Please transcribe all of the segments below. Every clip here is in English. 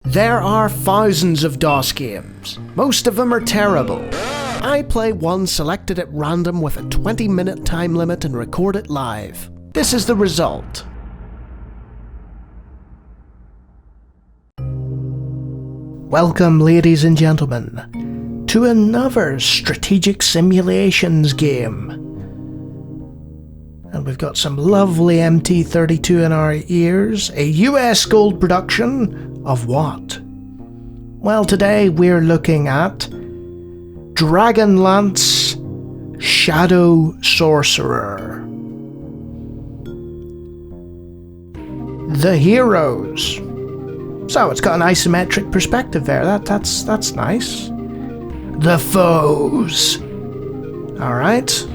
There are thousands of DOS games. Most of them are terrible. I play one selected at random with a 20-minute time limit and record it live. This is the result. Welcome, ladies and gentlemen, to another strategic simulations game. And we've got some lovely MT32 in our ears, a US Gold production of what? Well, today we're looking at Dragonlance Shadow Sorcerer. The heroes. So it's got an isometric perspective there. That's nice. The foes. All right.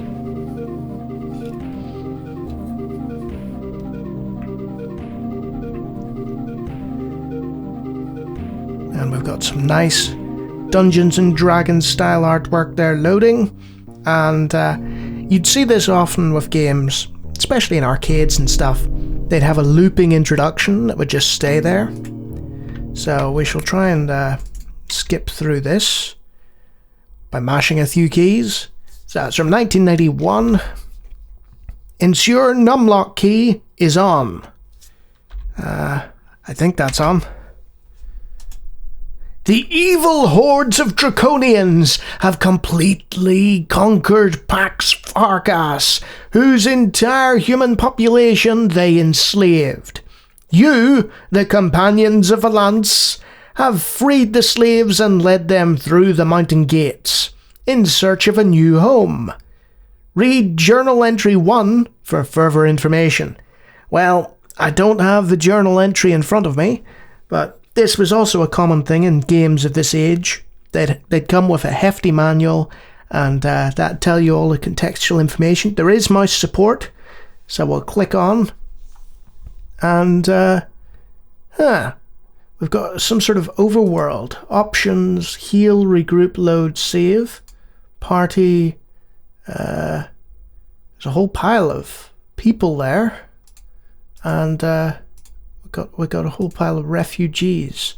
And we've got some nice Dungeons and Dragons style artwork there loading. And you'd see this often with games, especially in arcades and stuff. They'd have a looping introduction that would just stay there. So we shall try and skip through this by mashing a few keys. So it's from 1991. Ensure numlock key is on. I think that's on. The evil hordes of Draconians have completely conquered Pax Farkas, whose entire human population they enslaved. You, the companions of Valance, have freed the slaves and led them through the mountain gates, in search of a new home. Read Journal Entry 1 for further information. Well, I don't have the journal entry in front of me, but this was also a common thing in games of this age. They'd come with a hefty manual, and that'd tell you all the contextual information. There is mouse support, so we'll click on. And, we've got some sort of overworld. Options, heal, regroup, load, save. Party, there's a whole pile of people there. And, we got a whole pile of refugees.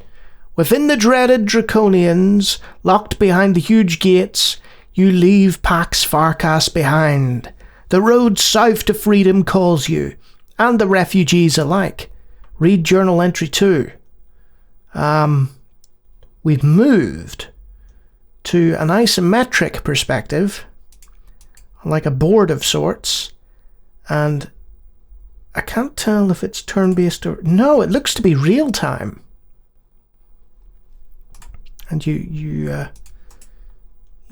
Within the dreaded Draconians, locked behind the huge gates, you leave Pax Farkas behind. The road south to freedom calls you, and the refugees alike. Read Journal Entry 2. We've moved to an isometric perspective, like a board of sorts, and I can't tell if it's turn-based or... No, it looks to be real-time. And you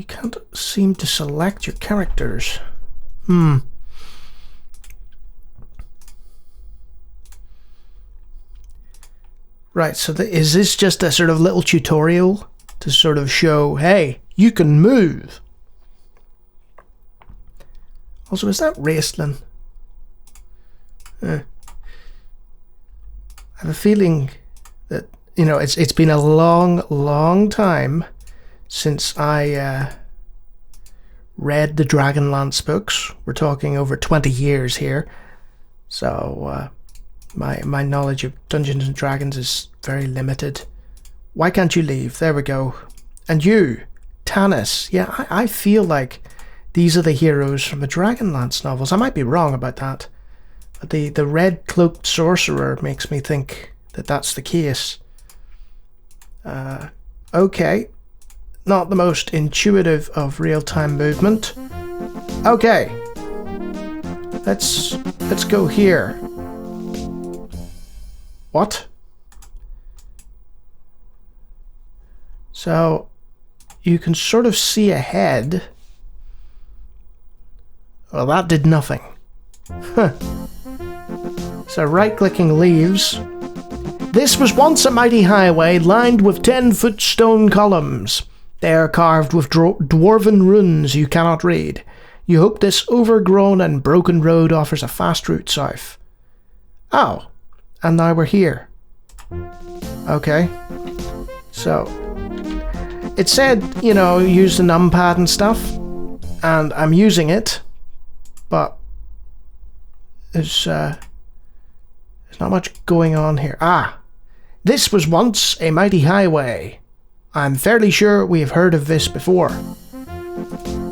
can't seem to select your characters. Right, so is this just a sort of little tutorial to sort of show, hey, you can move? Also, is that wrestling? I have a feeling that, you know, it's been a long time since I read the Dragonlance books. We're talking over 20 years here. So, my knowledge of Dungeons and Dragons is very limited. Why can't you leave? There we go. And you, Tanis. Yeah, I feel like these are the heroes from the Dragonlance novels. I might be wrong about that. But the red-cloaked sorcerer makes me think that that's the case. Okay. Not the most intuitive of real-time movement. Okay. Let's go here. What? So, you can sort of see ahead. Well, that did nothing. Huh. So right-clicking leaves. This was once a mighty highway lined with 10-foot stone columns. They are carved with dwarven runes you cannot read. You hope this overgrown and broken road offers a fast route south. Oh. And now we're here. Okay. So, it said, you know, use the numpad and stuff. And I'm using it. But there's not much going on here. Ah, This was once a mighty highway. I'm fairly sure we have heard of this before.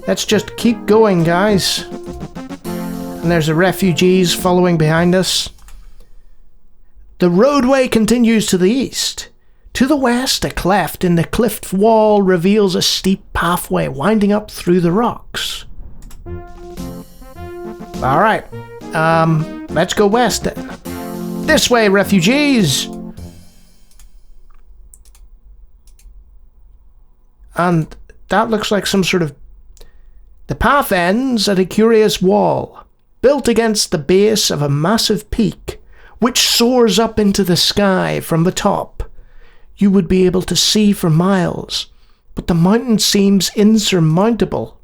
Let's just keep going, guys. And there's the refugees following behind us. The roadway continues to the east. To the west, a cleft in the cliff wall reveals a steep pathway winding up through the rocks. Alright, let's go west. This way, refugees! And that looks like some sort of... The path ends at a curious wall, built against the base of a massive peak, which soars up into the sky from the top. You would be able to see for miles, but the mountain seems insurmountable.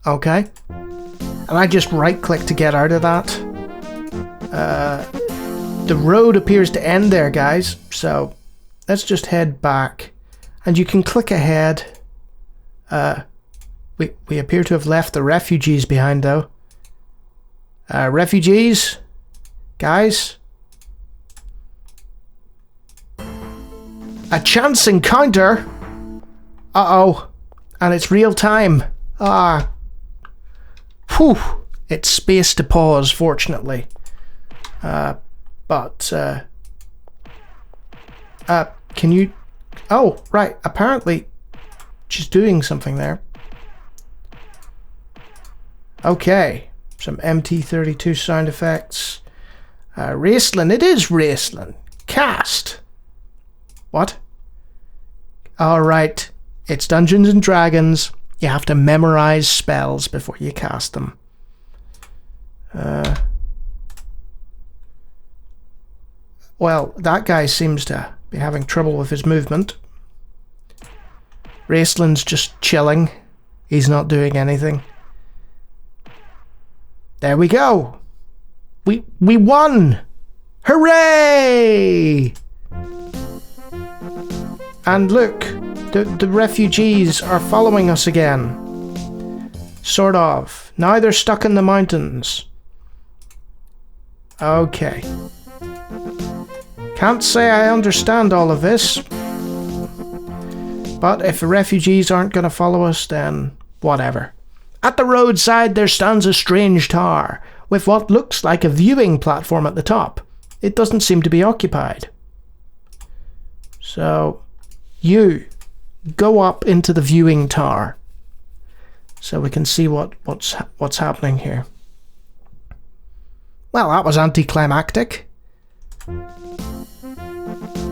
Okay. And I just right-click to get out of that. The road appears to end there, guys, so let's just head back. And you can click ahead. We appear to have left the refugees behind, though. Refugees? Guys? A chance encounter? Uh-oh. And it's real time. Whew. It's space to pause, fortunately. Can you... Oh, right. Apparently, she's doing something there. Okay. Some MT32 sound effects. Raceland. It is Raceland. Cast. What? Alright. It's Dungeons and Dragons. You have to memorize spells before you cast them. Well, that guy seems to be having trouble with his movement. Raceland's just chilling. He's not doing anything. There we go. We won! Hooray! And look, the refugees are following us again. Sort of. Now they're stuck in the mountains. Okay. Can't say I understand all of this. But if the refugees aren't going to follow us, then whatever. At the roadside there stands a strange tower, with what looks like a viewing platform at the top. It doesn't seem to be occupied. So, you go up into the viewing tower, so we can see what's happening here. Well, that was anticlimactic.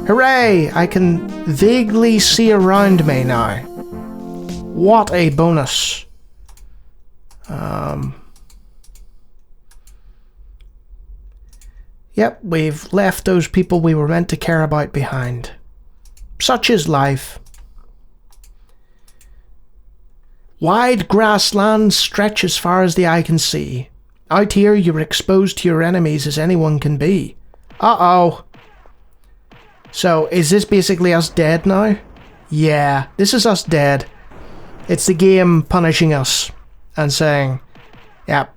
Hooray! I can vaguely see around me now. What a bonus. Yep, we've left those people we were meant to care about behind. Such is life. Wide grasslands stretch as far as the eye can see. Out here you're exposed to your enemies as anyone can be. Uh-oh. So, is this basically us dead now? Yeah, this is us dead. It's the game punishing us and saying, yep,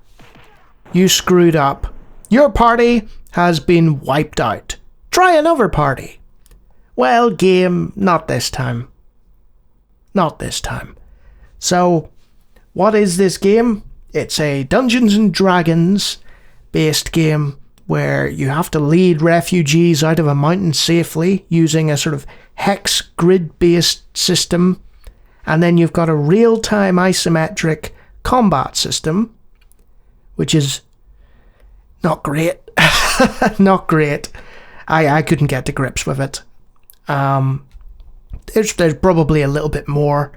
you screwed up. Your party has been wiped out. Try another party. Well, game, not this time. Not this time. So, what is this game? It's a Dungeons and Dragons based game where you have to lead refugees out of a mountain safely using a sort of hex grid based system. And then you've got a real-time isometric combat system, which is not great. Not great. I couldn't get to grips with it. There's probably a little bit more,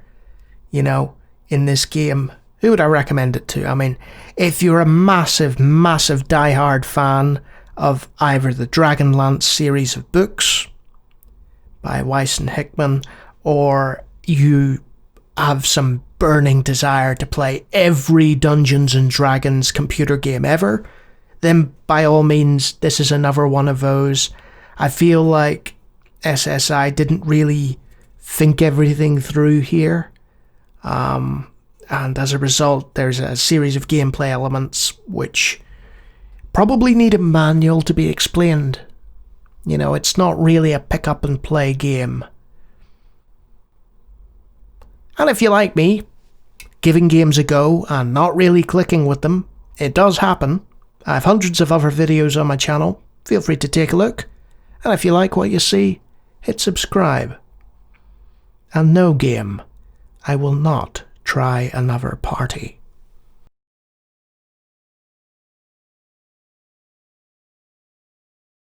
in this game. Who would I recommend it to? I mean, if you're a massive, massive diehard fan of either the Dragonlance series of books by Weiss and Hickman, or you have some burning desire to play every Dungeons and Dragons computer game ever, then by all means, this is another one of those. I feel like SSI didn't really think everything through here. And as a result, there's a series of gameplay elements which probably need a manual to be explained. You know, it's not really a pick up and play game. And if you like me, giving games a go and not really clicking with them, it does happen. I have hundreds of other videos on my channel. Feel free to take a look. And if you like what you see, hit subscribe. And no game, I will not try another party.